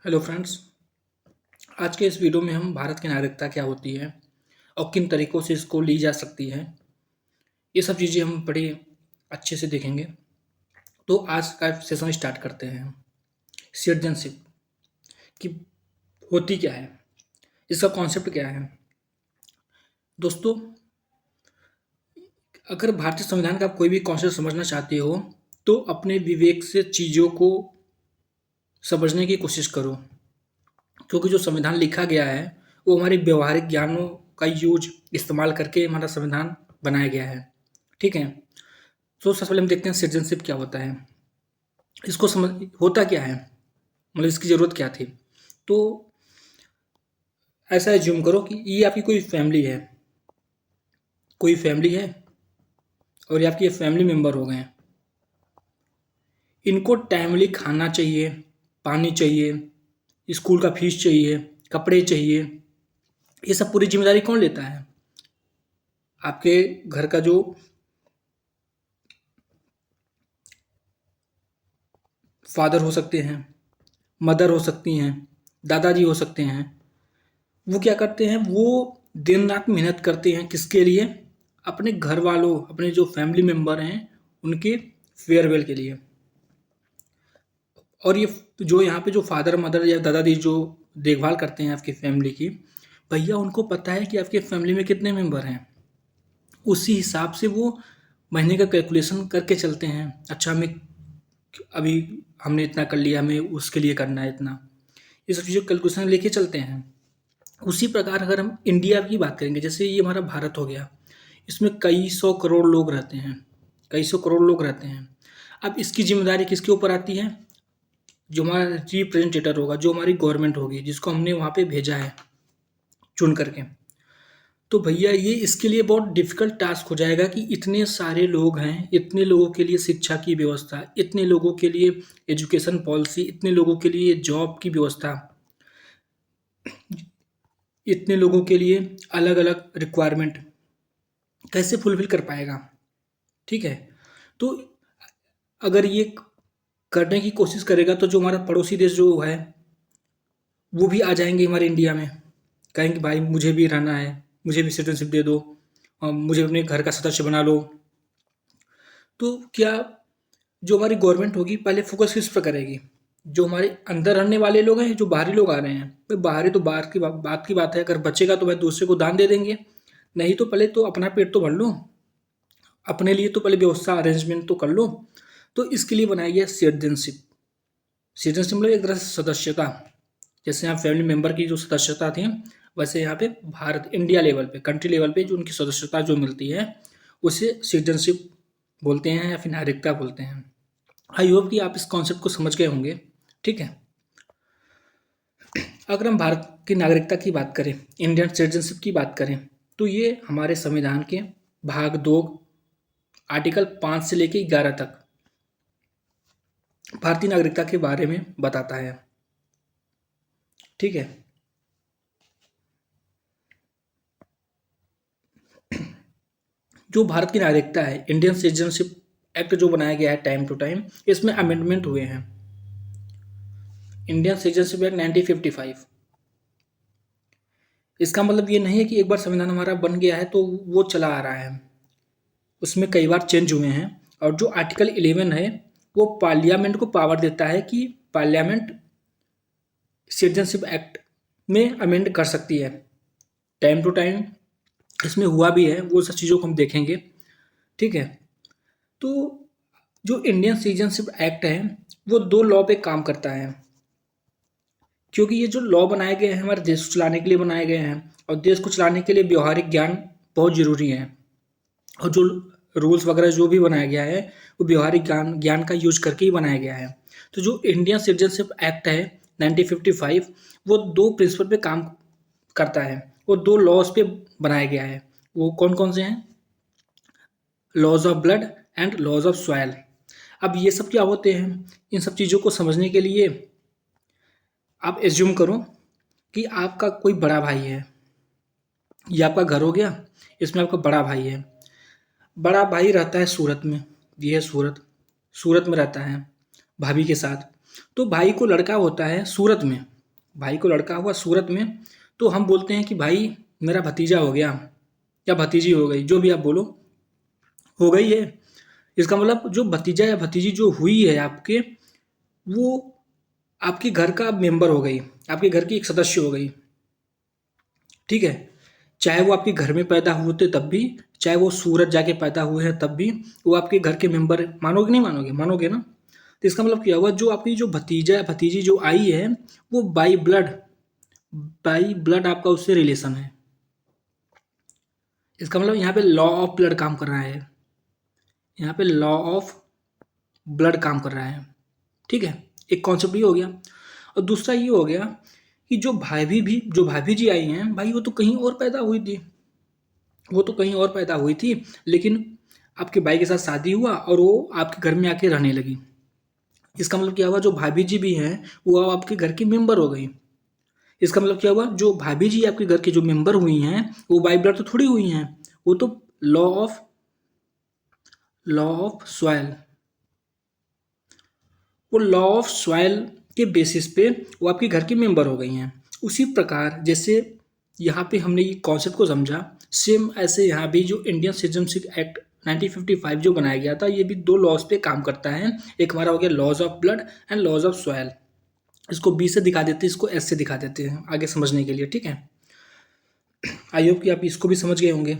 Hello friends. आज के इस वीडियो में हम भारत की नागरिकता क्या होती है और किन तरीकों से इसको ली जा सकती है, ये सब चीज़ें हम बड़े अच्छे से देखेंगे। तो आज का सेशन स्टार्ट करते हैं। सिटीजनशिप की होती क्या है, इसका कॉन्सेप्ट क्या है। दोस्तों, अगर भारतीय संविधान का आप कोई भी कॉन्सेप्ट समझना चाहते हो तो अपने विवेक से चीज़ों को समझने की कोशिश करो, क्योंकि जो संविधान लिखा गया है वो हमारे व्यवहारिक ज्ञानों का यूज इस्तेमाल करके हमारा संविधान बनाया गया है। ठीक है। तो सबसे पहले हम देखते हैं सिटीजनशिप क्या होता है, इसको समझ होता क्या है, मतलब इसकी ज़रूरत क्या थी। तो ऐसा एज्यूम करो कि ये आपकी कोई फैमिली है और ये आपके फैमिली मेम्बर हो गए हैं। इनको टाइमली खाना चाहिए, पानी चाहिए, स्कूल का फीस चाहिए, कपड़े चाहिए। ये सब पूरी जिम्मेदारी कौन लेता है? आपके घर का जो फादर हो सकते हैं, मदर हो सकती हैं, दादाजी हो सकते हैं। वो क्या करते हैं, वो दिन रात मेहनत करते हैं किसके लिए? अपने घर वालों, अपने जो फैमिली मेम्बर हैं उनके फेयरवेल के लिए। और ये जो यहाँ पे जो फादर मदर या दादाजी जो देखभाल करते हैं आपकी फैमिली की, भैया उनको पता है कि आपके फैमिली में कितने मेंबर हैं। उसी हिसाब से वो महीने का कैलकुलेशन करके चलते हैं। अच्छा, हमें अभी हमने इतना कर लिया, हमें उसके लिए करना है इतना। ये सब चीज़ों कैलकुलेशन लेके चलते हैं। उसी प्रकार अगर हम इंडिया की बात करेंगे, जैसे ये हमारा भारत हो गया, इसमें कई सौ करोड़ लोग रहते हैं, कई सौ करोड़ लोग रहते हैं। अब इसकी जिम्मेदारी किसके ऊपर आती है? जो हमारा रिप्रेजेंटेटर होगा, जो हमारी गवर्नमेंट होगी, जिसको हमने वहाँ पे भेजा है चुन करके। तो भैया ये इसके लिए बहुत डिफिकल्ट टास्क हो जाएगा कि इतने सारे लोग हैं, इतने लोगों के लिए शिक्षा की व्यवस्था, इतने लोगों के लिए एजुकेशन पॉलिसी, इतने लोगों के लिए जॉब की व्यवस्था, इतने लोगों के लिए अलग अलग रिक्वायरमेंट कैसे फुलफिल कर पाएगा। ठीक है। तो अगर ये करने की कोशिश करेगा तो जो हमारा पड़ोसी देश जो है वो भी आ जाएंगे हमारे इंडिया में, कहेंगे भाई मुझे भी रहना है, मुझे भी सिटीजनशिप दे दो और मुझे अपने घर का सदस्य बना लो। तो क्या जो हमारी गवर्नमेंट होगी पहले फोकस किस पर करेगी? जो हमारे अंदर रहने वाले लोग हैं, जो बाहरी लोग आ रहे हैं, भाई बाहरी तो बाहर की बात की बात है, अगर बचेगा तो भाई दूसरे को दान दे देंगे। नहीं तो पहले तो अपना पेट तो भर लो, अपने लिए तो पहले व्यवस्था अरेंजमेंट तो कर लो। तो इसके लिए बनाई गया सिटीजनशिप। सिटीजनशिप मतलब एक तरह से सदस्यता। जैसे यहाँ फैमिली मेंबर की जो सदस्यता थी, वैसे यहाँ पे भारत इंडिया लेवल पे, कंट्री लेवल पे जो उनकी सदस्यता जो मिलती है उसे सिटीजनशिप बोलते हैं या फिर नागरिकता बोलते हैं। आई होप कि आप इस कॉन्सेप्ट को समझ गए होंगे। ठीक है। अगर हम भारत की नागरिकता की बात करें, इंडियन सिटीजनशिप की बात करें, तो ये हमारे संविधान के भाग 2 आर्टिकल 5 से लेके 11 तक भारतीय नागरिकता के बारे में बताता है। ठीक है। जो भारत की नागरिकता है, इंडियन सिटीजनशिप एक्ट जो बनाया गया है टाइम टू टाइम, इसमें अमेंडमेंट हुए हैं। Indian citizenship act 1955। इसका मतलब ये नहीं है कि एक बार संविधान हमारा बन गया है तो वो चला आ रहा है, उसमें कई बार चेंज हुए हैं। और जो आर्टिकल 11 है वो पार्लियामेंट को पावर देता है कि पार्लियामेंट सिटीजनशिप एक्ट में अमेंड कर सकती है। टाइम टू टाइम इसमें हुआ भी है, वो सब चीज़ों को हम देखेंगे। ठीक है। तो जो इंडियन सिटीजनशिप एक्ट है वो दो लॉ पे काम करता है, क्योंकि ये जो लॉ बनाए गए हैं हमारे देश को चलाने के लिए बनाए गए हैं, और देश को चलाने के लिए व्यवहारिक ज्ञान बहुत जरूरी है। और जो रूल्स वगैरह जो भी बनाया गया है वो व्यवहारिक ज्ञान ज्ञान का यूज करके ही बनाया गया है। तो जो इंडियन सिटीजनशिप एक्ट है 1955, वो दो प्रिंसिपल पे काम करता है, वो दो लॉज पे बनाया गया है। वो कौन कौन से हैं? Laws of blood and laws of soil. अब ये सब क्या होते हैं? इन सब चीज़ों को समझने के लिए आप एज्यूम करो कि आपका कोई बड़ा भाई है, ये आपका घर हो गया, इसमें आपका बड़ा भाई है। बड़ा भाई रहता है सूरत में, ये है सूरत, सूरत में रहता है भाभी के साथ। तो भाई को लड़का होता है सूरत में, भाई को लड़का हुआ सूरत में, तो हम बोलते हैं कि भाई मेरा भतीजा हो गया या भतीजी हो गई, जो भी आप बोलो, हो गई है। इसका मतलब जो भतीजा या भतीजी जो हुई है आपके, वो आपके घर का मेंबर हो गई, आपके घर की एक सदस्य हो गई, ठीक है। चाहे वो आपके घर में पैदा हुए थे तब भी, चाहे वो सूरत जाके पैदा हुए हैं तब भी, वो आपके घर के मेंबर, मानोगे नहीं मानोगे, मानोगे ना। तो इसका मतलब क्या हुआ, जो आपकी जो भतीजा या भतीजी जो आई है, वो बाई ब्लड आपका उससे रिलेशन है। इसका मतलब यहाँ पे लॉ ऑफ ब्लड काम कर रहा है, यहाँ पे लॉ ऑफ ब्लड काम कर रहा है, ठीक है। एक कॉन्सेप्ट ये हो गया। और दूसरा ये हो गया कि जो भाभी जी आई हैं भाई, वो तो कहीं और पैदा हुई थी, वो तो कहीं और पैदा हुई थी, लेकिन आपके भाई के साथ शादी हुआ और वो आपके घर में आके रहने लगी। इसका मतलब क्या हुआ, जो भाभी जी भी हैं वो अब आपके घर की मेंबर हो गई। इसका मतलब क्या हुआ, जो भाभी जी आपके घर की जो मेंबर हुई हैं, वो बाई ब्लड तो थोड़ी हुई हैं, वो तो लॉ ऑफ सॉयल, वो लॉ ऑफ सॉयल के बेसिस पे वो आपके घर की मेंबर हो गई हैं। उसी प्रकार जैसे यहाँ पे हमने ये कॉन्सेप्ट को समझा, सेम ऐसे यहाँ भी जो इंडियन सिटीजनशिप एक्ट 1955 जो बनाया गया था, ये भी दो लॉज पे काम करता है। एक हमारा हो गया laws of blood and laws of soil. इसको बी से दिखा देते हैं, इसको एस से दिखा देते हैं आगे समझने के लिए, ठीक है। आई होप कि आप इसको भी समझ गए होंगे।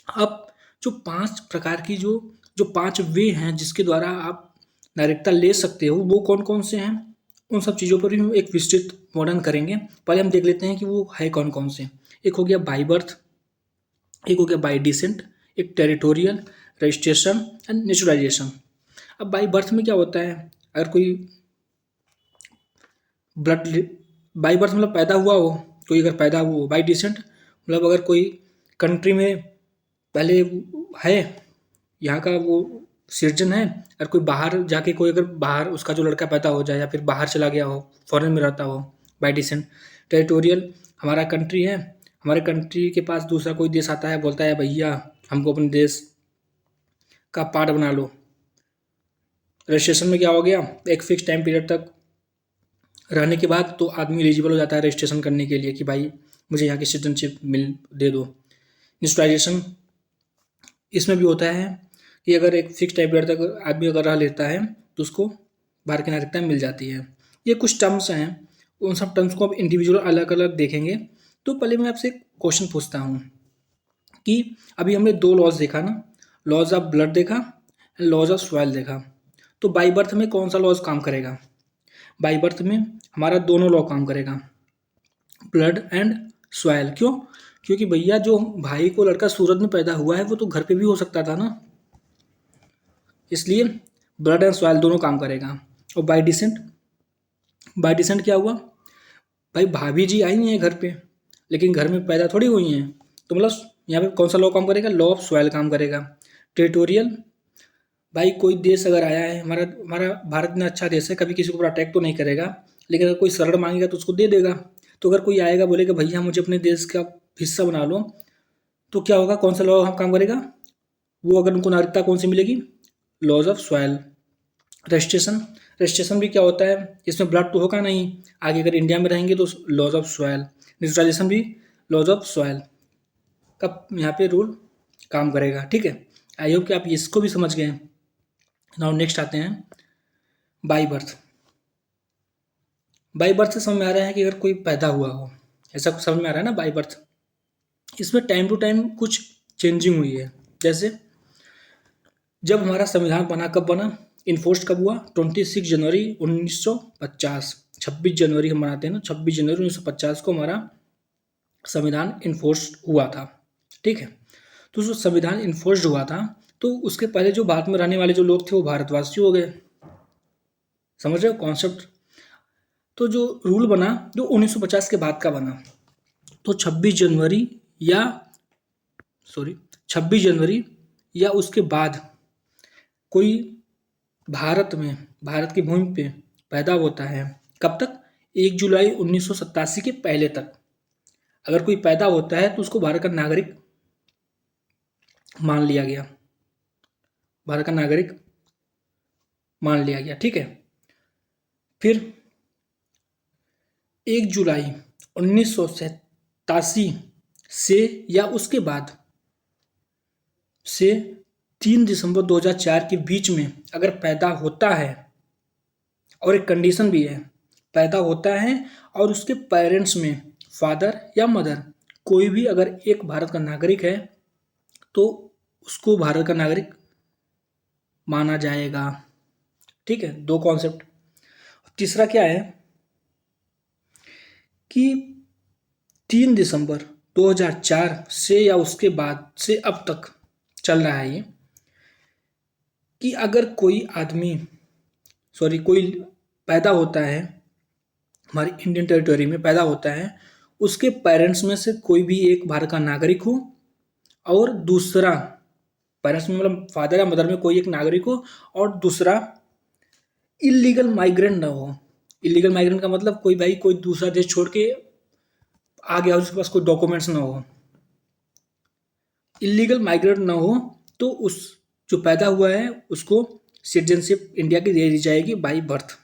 अब जो 5 प्रकार की जो 5 वे हैं जिसके द्वारा आप नागरिकता ले सकते हो, वो कौन-कौन से हैं? उन सब चीज़ों पर भी हम एक विस्तृत वर्णन करेंगे। पहले हम देख लेते हैं कि वो है कौन-कौन से। एक हो गया बाय बर्थ, एक हो गया बाय डिसेंट, एक टेरिटोरियल, रजिस्ट्रेशन एंड नेचुरलाइजेशन। अब बाय बर्थ में क्या होता है? अगर कोई ब्लड बाय बर्थ मतलब पैदा हुआ हो, कोई अगर पैदा हुआ हो। बाय डिसेंट मतलब अगर कोई कंट्री में पहले है, यहाँ का वो सिटीजन है, और कोई बाहर जाके कोई अगर बाहर उसका जो लड़का पैदा हो जाए या फिर बाहर चला गया हो, फॉरेन में रहता हो, बाय डिसेंट। टेरिटोरियल हमारा कंट्री है, हमारे कंट्री के पास दूसरा कोई देश आता है, बोलता है भैया हमको अपने देश का पार्ट बना लो। रजिस्ट्रेशन में क्या हो गया, एक फिक्स टाइम पीरियड तक रहने के बाद तो आदमी एलिजिबल हो जाता है रजिस्ट्रेशन करने के लिए कि भाई मुझे यहाँ की सिटीजनशिप मिल दे दो। नेचुरलाइजेशन इसमें भी होता है कि अगर एक फिक्स टाइम पीरियड तक आदमी अगर रह लेता है तो उसको बाहर की नागरिकता मिल जाती है। ये कुछ टर्म्स हैं, उन सब टर्म्स को अब इंडिविजुअल अलग अलग देखेंगे। तो पहले मैं आपसे एक क्वेश्चन पूछता हूँ कि अभी हमने दो लॉज देखा ना, लॉज ऑफ ब्लड देखा एंड लॉज ऑफ सॉइल देखा। तो बाई बर्थ में कौन सा लॉज काम करेगा? बाई बर्थ में हमारा दोनों लॉ काम करेगा, ब्लड एंड सॉइल। क्यों? क्योंकि भैया जो भाई को लड़का सूरत में पैदा हुआ है वो तो घर पे भी हो सकता था ना, इसलिए ब्लड एंड सॉइल दोनों काम करेगा। और बाय डिसेंट क्या हुआ, भाई भाभी जी आई हैं घर पे, लेकिन घर में पैदा थोड़ी हुई हैं, तो मतलब यहाँ पे कौन सा लॉ काम करेगा? लॉ ऑफ सॉइल काम करेगा। टेरिटोरियल, भाई कोई देश अगर आया है, हमारा हमारा भारत इतना अच्छा देश है, कभी किसी को अटैक तो नहीं करेगा, लेकिन अगर कोई शरण मांगेगा तो उसको दे देगा। तो अगर कोई आएगा बोलेगा भैया मुझे अपने देश का हिस्सा बना लो, तो क्या होगा, कौन सा लॉ हम काम करेगा? वो अगर उनको नागरिकता कौन सी मिलेगी? Laws of soil. Registration, registration भी क्या होता है, इसमें ब्लड तो होगा नहीं, आगे अगर इंडिया में रहेंगे तो लॉज ऑफ सॉयल। नेचुरलाइजेशन भी लॉज ऑफ सॉयल का यहाँ पे रूल काम करेगा, ठीक है। आई होप कि आप इसको भी समझ गए। नाउ नेक्स्ट आते हैं बाई बर्थ। बाई बर्थ से समझ में आ रहा है कि अगर कोई पैदा हुआ हो, ऐसा कुछ समझ में आ रहा है ना बाई बर्थ। इसमें टाइम टू टाइम कुछ चेंजिंग हुई है। जैसे जब हमारा संविधान बना, कब बना, इन्फोर्स कब हुआ? 26 जनवरी 1950। 26 जनवरी हम मनाते हैं ना, 26 जनवरी 1950 को हमारा संविधान इन्फोर्स हुआ था, ठीक है। तो जो संविधान इन्फोर्स्ड हुआ था, तो उसके पहले जो भारत में रहने वाले जो लोग थे वो भारतवासी हो गए। समझ रहे हो कॉन्सेप्ट? तो जो रूल बना, जो 1950 के बाद का बना, तो 26 जनवरी या 26 जनवरी या उसके बाद कोई भारत में, भारत की भूमि पे पैदा होता है, कब तक? 1 जुलाई 1987 के पहले तक अगर कोई पैदा होता है तो उसको भारत का नागरिक मान लिया गया, भारत का नागरिक मान लिया गया, ठीक है। फिर 1 जुलाई 1987 से या उसके बाद से 3 दिसंबर 2004 के बीच में अगर पैदा होता है, और एक कंडीशन भी है, पैदा होता है और उसके पेरेंट्स में फादर या मदर कोई भी अगर एक भारत का नागरिक है तो उसको भारत का नागरिक माना जाएगा। ठीक है, 2 कॉन्सेप्ट। तीसरा क्या है कि 3 दिसंबर 2004 से या उसके बाद से अब तक चल रहा है ये, कि अगर कोई आदमी कोई पैदा होता है हमारी इंडियन टेरिटरी में, पैदा होता है, उसके पेरेंट्स में से कोई भी एक भारत का नागरिक हो और दूसरा, पेरेंट्स में मतलब फादर या मदर में कोई एक नागरिक हो और दूसरा इलीगल माइग्रेंट ना हो। इलीगल माइग्रेंट का मतलब कोई भाई कोई दूसरा देश छोड़ के आ गया, उसके पास कोई डॉक्यूमेंट्स ना हो, इलीगल माइग्रेंट ना हो, तो उस जो पैदा हुआ है उसको सिटीजनशिप इंडिया की दे दी जाएगी बाई बर्थ।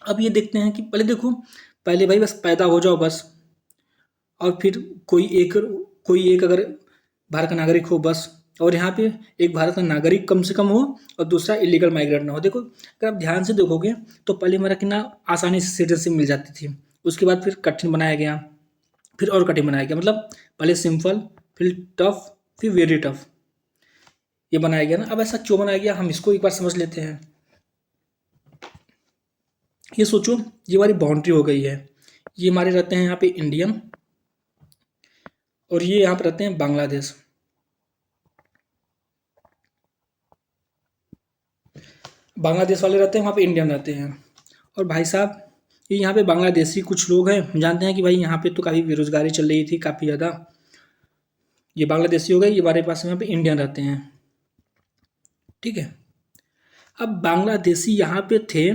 अब ये देखते हैं कि पहले भाई बस पैदा हो जाओ बस, और फिर कोई एक अगर भारत का नागरिक हो बस, और यहाँ पे एक भारत का नागरिक कम से कम हो और दूसरा इलीगल माइग्रेंट ना हो। देखो अगर आप ध्यान से देखोगे तो पहले हमारा कितना आसानी से सिटीजनशिप मिल जाती थी, उसके बाद फिर कठिन बनाया गया, फिर और कठिन बनाया गया, मतलब पहले सिंपल फिर टफ फिर वेरी टफ ये बनाया गया ना। अब ऐसा क्यों बनाया गया हम इसको एक बार समझ लेते हैं। ये सोचो, ये हमारी बाउंड्री हो गई है, ये हमारे रहते हैं यहाँ पे इंडियन और ये यहाँ पे रहते हैं बांग्लादेश। बांग्लादेश वाले रहते हैं, वहाँ पे इंडियन रहते हैं। और भाई साहब ये यहाँ पे बांग्लादेशी कुछ लोग हैं, हम जानते हैं कि भाई यहाँ पे तो काफ़ी बेरोजगारी चल रही थी काफ़ी ज़्यादा। ये बांग्लादेशी हो गए, ये हमारे पास यहाँ पे इंडियन रहते हैं। ठीक है, अब बांग्लादेशी यहाँ पे थे,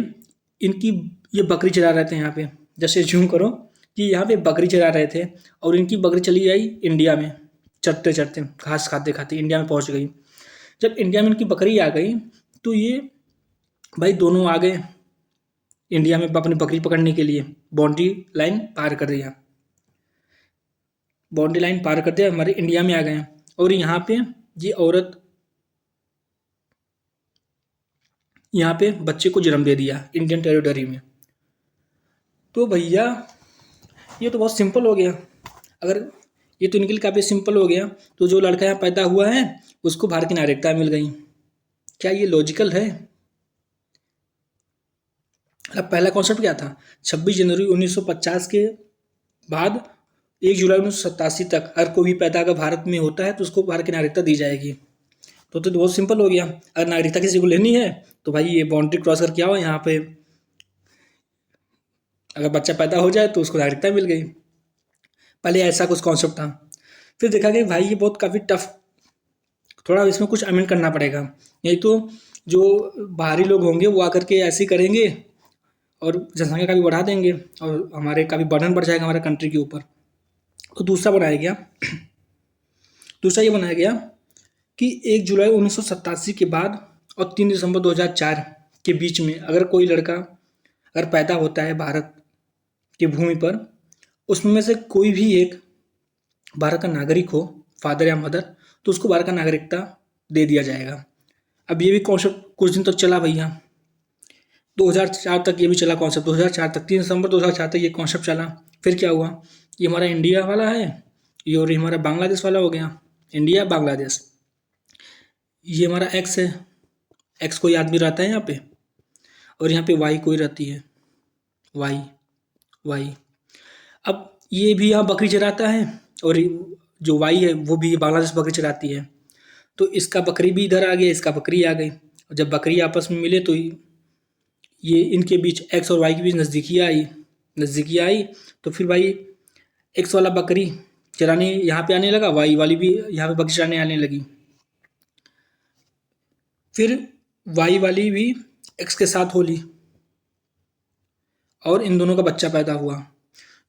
इनकी ये बकरी चरा रहे थे यहाँ पे, जैसे जूम करो कि यहाँ पे बकरी चरा रहे थे और इनकी बकरी चली आई इंडिया में, चरते चरते घास खाते खाते इंडिया में पहुँच गई। जब इंडिया में इनकी बकरी आ गई तो ये भाई दोनों आ गए इंडिया में अपनी बकरी पकड़ने के लिए, बाउंड्री लाइन पार कर दिया, बाउंड्री लाइन पार कर दिया, हमारे इंडिया में आ गए। और यहाँ पे ये औरत यहाँ पे बच्चे को जन्म दे दिया इंडियन टेरिटरी में। तो भैया ये तो बहुत सिंपल हो गया, अगर ये तो इनके लिए काफ़ी सिंपल हो गया। तो जो लड़का यहाँ पैदा हुआ है उसको भारत की नागरिकता मिल गई। क्या ये लॉजिकल है? अब पहला कॉन्सेप्ट क्या था, 26 जनवरी 1950 के बाद 1 जुलाई 1987 तक अगर कोई भी पैदा अगर भारत में होता है तो उसको भारत की नागरिकता दी जाएगी। तो बहुत सिंपल हो गया, अगर नागरिकता किसी को लेनी है तो भाई ये बाउंड्री क्रॉस करके आओ यहाँ पे, अगर बच्चा पैदा हो जाए तो उसको नागरिकता मिल गई। पहले ऐसा कुछ कॉन्सेप्ट था, फिर देखा कि भाई ये बहुत काफ़ी टफ, थोड़ा इसमें कुछ अमेंड करना पड़ेगा, नहीं तो जो बाहरी लोग होंगे वो आकर के ऐसे ही करेंगे और जनसंख्या का भी बढ़ा देंगे और हमारे का भी बर्डन बढ़ जाएगा हमारे कंट्री के ऊपर। तो दूसरा ये बनाया गया कि 1 जुलाई 1987 के बाद और 3 दिसंबर 2004 के बीच में अगर कोई लड़का अगर पैदा होता है भारत की भूमि पर, उसमें से कोई भी एक भारत का नागरिक हो, फादर या मदर, तो उसको भारत का नागरिकता दे दिया जाएगा। अब ये भी कॉन्सेप्ट कुछ दिन तक चला भैया, 2004 तक ये भी चला कॉन्सेप्ट, 2004 तक 3 दिसंबर 2004 तक ये कॉन्सेप्ट चला। फिर क्या हुआ, ये हमारा इंडिया वाला है, ये और ये हमारा बांग्लादेश वाला हो गया, इंडिया बांग्लादेश। ये हमारा एक्स है, एक्स कोई आदमी रहता है यहाँ पे, और यहाँ पे वाई कोई रहती है, वाई। अब ये भी यहाँ बकरी चराता है और जो वाई है वो भी बांग्लादेश बकरी चराती है, तो इसका बकरी भी इधर आ गया, इसका बकरी आ गई। और जब बकरी आपस में मिले तो ये इनके बीच एक्स और वाई के बीच नज़दीकी आई, तो फिर भाई एक्स वाला बकरी चराने यहाँ पे आने लगा, वाई वाली भी यहाँ पे बकरी चराने आने लगी। फिर वाई वाली भी एक्स के साथ हो ली और इन दोनों का बच्चा पैदा हुआ।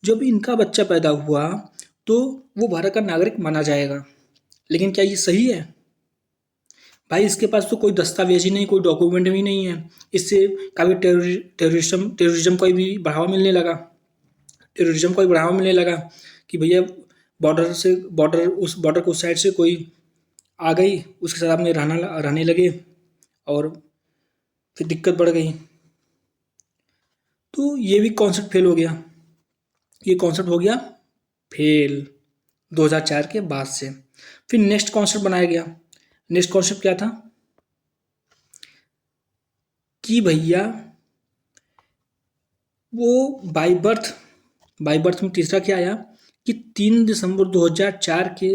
जब इनका बच्चा पैदा हुआ तो वो भारत का नागरिक माना जाएगा, लेकिन क्या ये सही है? भाई इसके पास तो कोई दस्तावेज ही नहीं, कोई डॉक्यूमेंट भी नहीं है। इससे काफ़ी टेररिज्म को भी बढ़ावा मिलने लगा। टेररिज्म को भी बढ़ावा मिलने लगा कि भैया बॉर्डर को उस साइड से कोई आ गई, उसके साथ अपने रहने लगे और फिर दिक्कत बढ़ गई। तो ये भी कॉन्सेप्ट फेल हो गया। ये कॉन्सेप्ट हो गया फेल 2004 के बाद से। फिर नेक्स्ट कॉन्सेप्ट बनाया गया। नेक्स्ट कॉन्सेप्ट क्या था कि भैया वो बाई बर्थ में तीसरा क्या आया कि 3 दिसंबर 2004 के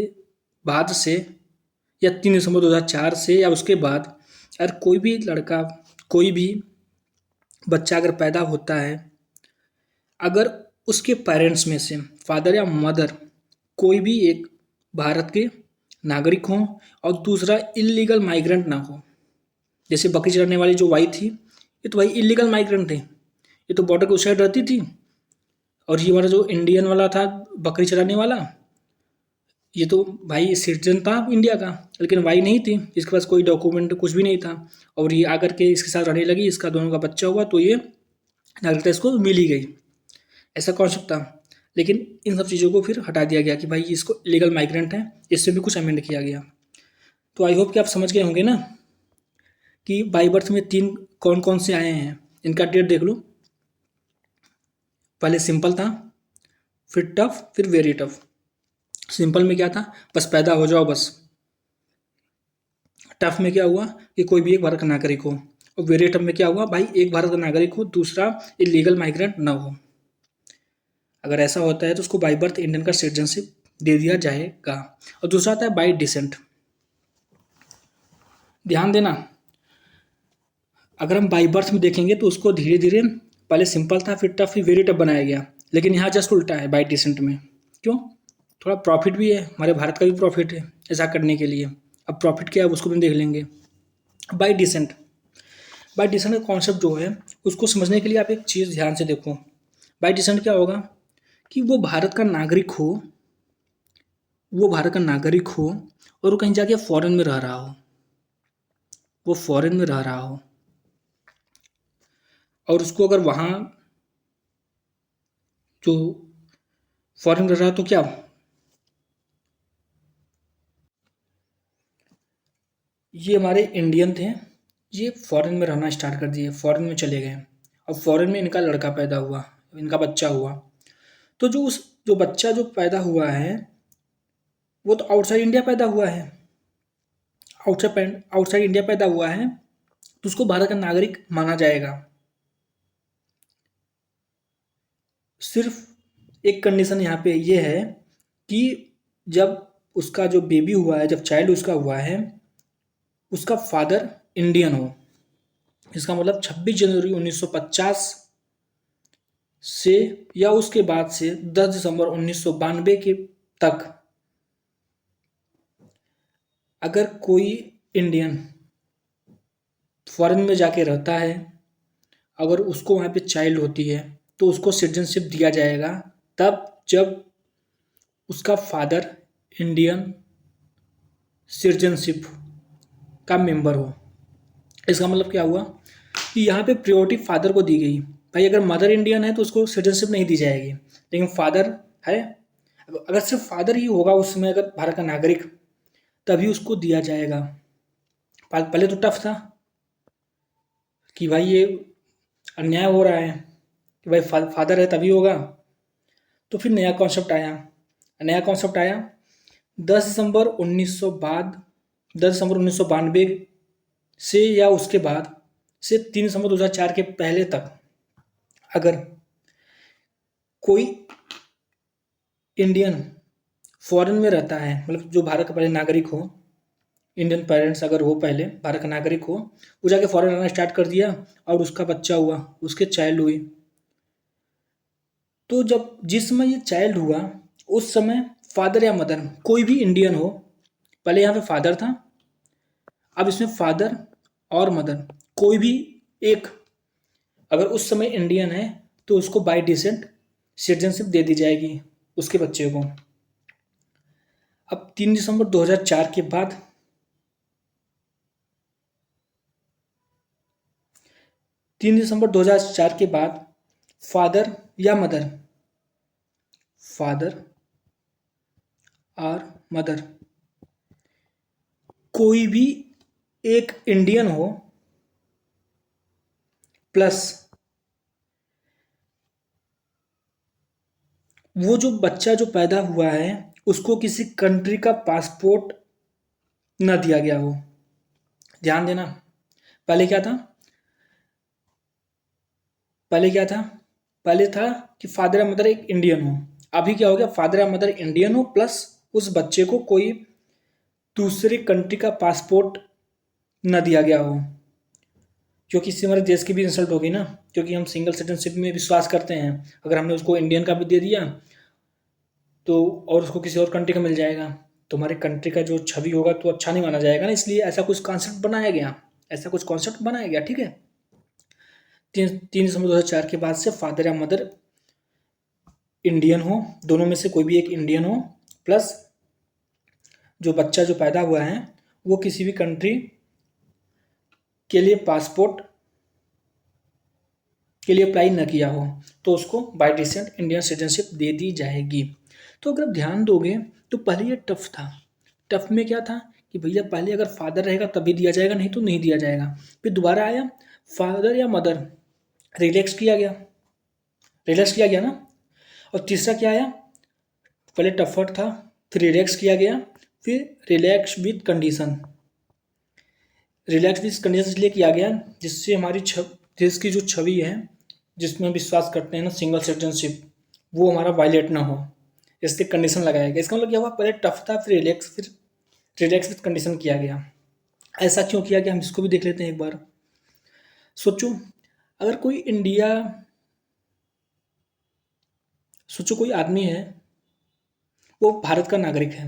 बाद से, या 3 दिसंबर 2004 से या उसके बाद, अगर कोई भी लड़का, कोई भी बच्चा अगर पैदा होता है, अगर उसके पेरेंट्स में से फादर या मदर कोई भी एक भारत के नागरिक हों और दूसरा इलीगल माइग्रेंट ना हो। जैसे बकरी चराने वाली जो वाई थी, ये तो भाई इलीगल माइग्रेंट थे, ये तो बॉर्डर के उस साइड रहती थी। और ये हमारा जो इंडियन वाला था बकरी चराने वाला, ये तो भाई सिटीजन था इंडिया का, लेकिन वाई नहीं थी, इसके पास कोई डॉक्यूमेंट कुछ भी नहीं था। और ये आकर के इसके साथ रहने लगी, इसका दोनों का बच्चा हुआ, तो ये नागरिकता इसको मिल ही गई। ऐसा कॉन्सेप्ट था। लेकिन इन सब चीज़ों को फिर हटा दिया गया कि भाई इसको इलीगल माइग्रेंट है, इससे भी कुछ अमेंड किया गया। तो आई होप कि आप समझ गए होंगे ना कि बाई बर्थ में 3 कौन कौन से आए हैं। इनका डेट देख लो। पहले सिंपल था, फिर टफ, फिर वेरी टफ। सिंपल में क्या था, बस पैदा हो जाओ बस। टफ में क्या हुआ कि कोई भी एक भारत का नागरिक हो। और वेरी टफ में क्या हुआ, भाई एक भारत का नागरिक हो, दूसरा इलीगल माइग्रेंट ना हो। अगर ऐसा होता है तो उसको बाई बर्थ इंडियन का सिटीजनशिप दे दिया जाएगा। और दूसरा आता है बाई डिसेंट। ध्यान देना, अगर हम बाई बर्थ में देखेंगे तो उसको धीरे धीरे, पहले सिंपल था, फिर टफ, फिर वेरी टफ बनाया गया। लेकिन यहाँ जस्ट उल्टा है बाई डिसेंट में। क्यों? थोड़ा प्रॉफिट भी है, हमारे भारत का भी प्रॉफिट है ऐसा करने के लिए। अब प्रॉफिट क्या है उसको भी देख लेंगे। बाई डिसेंट, बाई डिसेंट का कॉन्सेप्ट जो है उसको समझने के लिए आप एक चीज़ ध्यान से देखो। बाई डिसेंट क्या होगा कि वो भारत का नागरिक हो, वो भारत का नागरिक हो और वो कहीं जाके फॉरेन में रह रहा हो, वो फॉरेन में रह रहा हो, और उसको अगर वहाँ जो फॉरेन में रह रहा तो क्या, ये हमारे इंडियन थे, ये फॉरेन में रहना स्टार्ट कर दिए, फॉरेन में चले गए। और फॉरेन में इनका लड़का पैदा हुआ, इनका बच्चा हुआ। तो जो बच्चा जो पैदा हुआ है वो तो आउटसाइड इंडिया पैदा हुआ है, आउटसाइड इंडिया पैदा हुआ है, तो उसको भारत का नागरिक माना जाएगा। सिर्फ एक कंडीशन यहाँ पे ये है कि जब उसका जो बेबी हुआ है, जब चाइल्ड उसका हुआ है, उसका फादर इंडियन हो। इसका मतलब 26 जनवरी 1950 से या उसके बाद से 10 दिसंबर 1992 के तक अगर कोई इंडियन फॉरेन में जाके रहता है, अगर उसको वहाँ पे चाइल्ड होती है तो उसको सिटीजनशिप दिया जाएगा तब जब उसका फादर इंडियन सिटीजनशिप का मेंबर हो। इसका मतलब क्या हुआ कि यहाँ पे प्रायोरिटी फादर को दी गई। भाई अगर मदर इंडियन है तो उसको सिटीजनशिप नहीं दी जाएगी, लेकिन फादर है, अगर सिर्फ फादर ही होगा उस समय अगर भारत का नागरिक, तभी उसको दिया जाएगा। पहले तो टफ था कि भाई ये अन्याय हो रहा है कि भाई फादर है तभी होगा। तो फिर नया कॉन्सेप्ट आया 10 दिसंबर 1900 बाद 10 दिसंबर 1992 से या उसके बाद से 3 दिसंबर 2004 के पहले तक अगर कोई इंडियन फॉरेन में रहता है, मतलब जो भारत का पहले नागरिक हो, इंडियन पेरेंट्स अगर हो, पहले भारत का नागरिक हो, वो जाके फॉरेन रहना स्टार्ट कर दिया और उसका बच्चा हुआ, उसके चाइल्ड हुई, तो जब जिस समय ये चाइल्ड हुआ उस समय फादर या मदर कोई भी इंडियन हो, पहले यहाँ पे फादर था, अब इसमें फादर और मदर कोई भी एक अगर उस समय इंडियन है तो उसको बाय डिसेंट सिटीजनशिप दे दी जाएगी उसके बच्चे को। अब 3 दिसंबर 2004 के बाद 3 दिसंबर 2004 के बाद फादर या मदर, फादर और मदर, कोई भी एक इंडियन हो प्लस वो जो बच्चा जो पैदा हुआ है उसको किसी कंट्री का पासपोर्ट न दिया गया हो। ध्यान देना, पहले क्या था, पहले क्या था, पहले था कि फादर या मदर एक इंडियन हो। अभी क्या हो गया, फादर या मदर इंडियन हो प्लस उस बच्चे को कोई दूसरे कंट्री का पासपोर्ट न दिया गया हो, क्योंकि इससे हमारे देश की भी इंसल्ट होगी ना, क्योंकि हम सिंगल सिटीजनशिप में विश्वास करते हैं। अगर हमने उसको इंडियन का भी दे दिया तो और उसको किसी और कंट्री का मिल जाएगा तो हमारे कंट्री का जो छवि होगा तो अच्छा नहीं माना जाएगा ना, इसलिए ऐसा कुछ कॉन्सेप्ट बनाया गया, ऐसा कुछ कॉन्सेप्ट बनाया गया। ठीक है, 3 दिसंबर 2004 के बाद से फादर या मदर इंडियन हो, दोनों में से कोई भी एक इंडियन हो प्लस जो बच्चा जो पैदा हुआ है वो किसी भी कंट्री के लिए पासपोर्ट के लिए अप्लाई न किया हो तो उसको बाय डिसेंट इंडियन सिटीजनशिप दे दी जाएगी। तो अगर आप ध्यान दोगे तो पहले ये टफ था, टफ में क्या था कि भैया पहले अगर फादर रहेगा तभी दिया जाएगा, नहीं तो नहीं दिया जाएगा। फिर दोबारा आया फादर या मदर, रिलैक्स किया गया, रिलैक्स किया गया ना। और तीसरा क्या आया, पहले टफर था फिर रिलैक्स किया गया, फिर relax with condition, relax with condition इसलिए किया गया जिससे हमारी देश की जो छवि है जिसमें हम विश्वास करते हैं ना सिंगल सिटीजनशिप, वो हमारा वायलेट ना हो, इसलिए कंडीशन लगाया गया। इसका मतलब क्या हुआ, पहले टफ था फिर रिलैक्स विथ कंडीशन किया गया। ऐसा क्यों किया गया हम इसको भी देख लेते हैं एक बार। सोचो अगर कोई सोचो कोई आदमी है वो भारत का नागरिक है,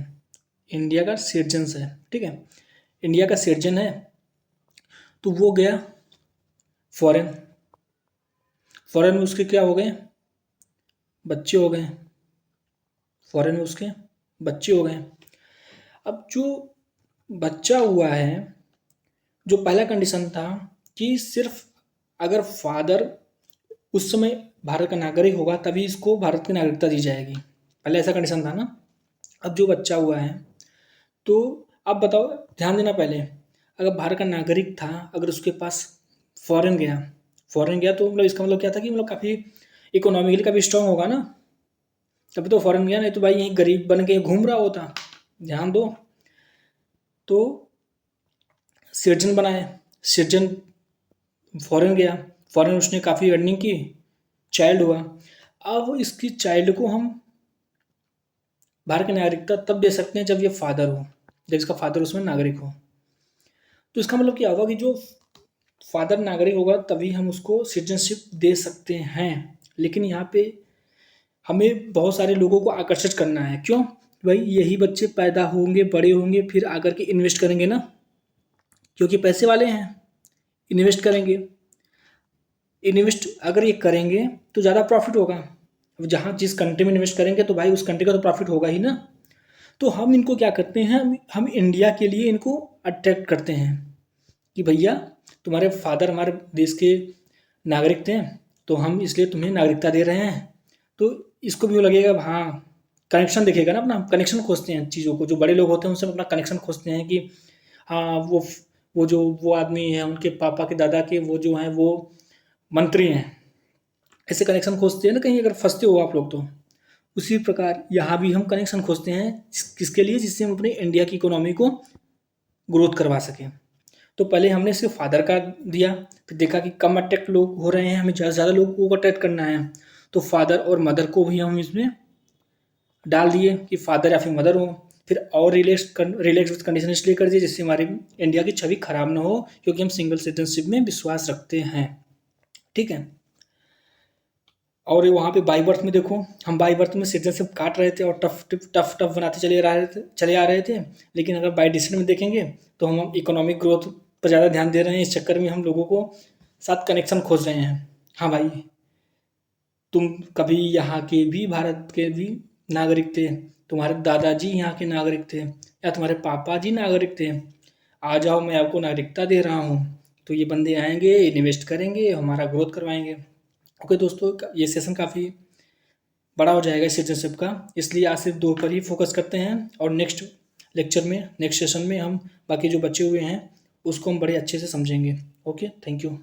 इंडिया का सिटीजन है, ठीक है, इंडिया का सिटीजन है, तो वो गया फॉरेन, फॉरेन में उसके क्या हो गए, बच्चे हो गए, फॉरेन में उसके बच्चे हो गए। अब जो बच्चा हुआ है, जो पहला कंडीशन था कि सिर्फ अगर फादर उस समय भारत का नागरिक होगा तभी इसको भारत की नागरिकता दी जाएगी, पहले ऐसा कंडीशन था ना। अब जो बच्चा हुआ है तो अब बताओ, ध्यान देना, पहले अगर भारत का नागरिक था, अगर उसके पास फॉरेन गया, फॉरेन गया तो मतलब इसका मतलब क्या था कि मतलब काफ़ी इकोनॉमिकली काफ़ी स्ट्रांग होगा ना, तभी तो फॉरेन गया, नहीं तो भाई यहीं गरीब बन के घूम रहा होता। ध्यान दो, तो सिटीजन बनाए, सिटीजन फॉरेन गया, फॉरेन उसने काफ़ी अर्निंग की, चाइल्ड हुआ, अब इसकी चाइल्ड को हम भारत की नागरिकता तब दे सकते हैं जब ये फादर हो, जब इसका फादर उसमें नागरिक हो। तो इसका मतलब क्या होगा कि जो फादर नागरिक होगा तभी हम उसको सिटीजनशिप दे सकते हैं। लेकिन यहाँ पे हमें बहुत सारे लोगों को आकर्षित करना है, क्यों भाई, यही बच्चे पैदा होंगे बड़े होंगे फिर आकर के इन्वेस्ट करेंगे ना, क्योंकि पैसे वाले हैं, इन्वेस्ट करेंगे, इन्वेस्ट अगर ये करेंगे तो ज़्यादा प्रॉफिट होगा। अब जहाँ जिस कंट्री में इन्वेस्ट करेंगे तो भाई उस कंट्री का तो प्रॉफिट होगा ही ना। तो हम इनको क्या करते हैं, हम इंडिया के लिए इनको अट्रैक्ट करते हैं कि भैया तुम्हारे फादर हमारे देश के नागरिक थे तो हम इसलिए तुम्हें नागरिकता दे रहे हैं। तो इसको भी वो लगेगा, हाँ कनेक्शन दिखेगा ना, अपना कनेक्शन खोजते हैं चीज़ों को, जो बड़े लोग होते हैं उनसे अपना कनेक्शन खोजते हैं कि हाँ वो जो वो आदमी है उनके पापा के दादा के वो जो हैं वो मंत्री हैं, ऐसे कनेक्शन खोजते हैं ना, कहीं अगर फंसते हो आप लोग तो उसी प्रकार यहाँ भी हम कनेक्शन खोजते हैं किसके लिए, जिससे हम अपने इंडिया की इकोनॉमी को ग्रोथ करवा सकें। तो पहले हमने सिर्फ फादर का दिया, फिर देखा कि कम अट्रैक्ट लोग हो रहे हैं, हमें ज़्यादा से ज़्यादा लोगों को अट्रैक्ट करना है, तो फादर और मदर को भी हम इसमें डाल दिए कि फादर या फिर मदर हो। फिर और रिलैक्स विथ कंडीशन इसलिए कर दिए जिससे हमारी इंडिया की छवि खराब ना हो, क्योंकि हम सिंगल सिटीजनशिप में विश्वास रखते हैं। ठीक है, और वहाँ पे बाई बर्थ में देखो, हम बाई बर्थ में सिटीजनशिप काट रहे थे और टफ टफ टफ बनाते चले आ रहे थे। लेकिन अगर बाई डिसीजन में देखेंगे तो हम इकोनॉमिक ग्रोथ पर ज़्यादा ध्यान दे रहे हैं, इस चक्कर में हम लोगों को साथ कनेक्शन खोज रहे हैं। हाँ भाई, तुम कभी यहाँ के भी भारत के भी नागरिक थे, तुम्हारे दादाजी यहाँ के नागरिक थे या तुम्हारे पापा जी नागरिक थे, आ जाओ मैं आपको नागरिकता दे रहा हूँ, तो ये बंदे आएंगे, इन्वेस्ट करेंगे, हमारा ग्रोथ करवाएंगे। ओके दोस्तों, ये सेशन काफ़ी बड़ा हो जाएगा सिटीजनशिप का, इसलिए आज सिर्फ 2 पर ही फोकस करते हैं और नेक्स्ट लेक्चर में, नेक्स्ट सेशन में हम बाकी जो बचे हुए हैं उसको हम बड़े अच्छे से समझेंगे। Okay, thank you.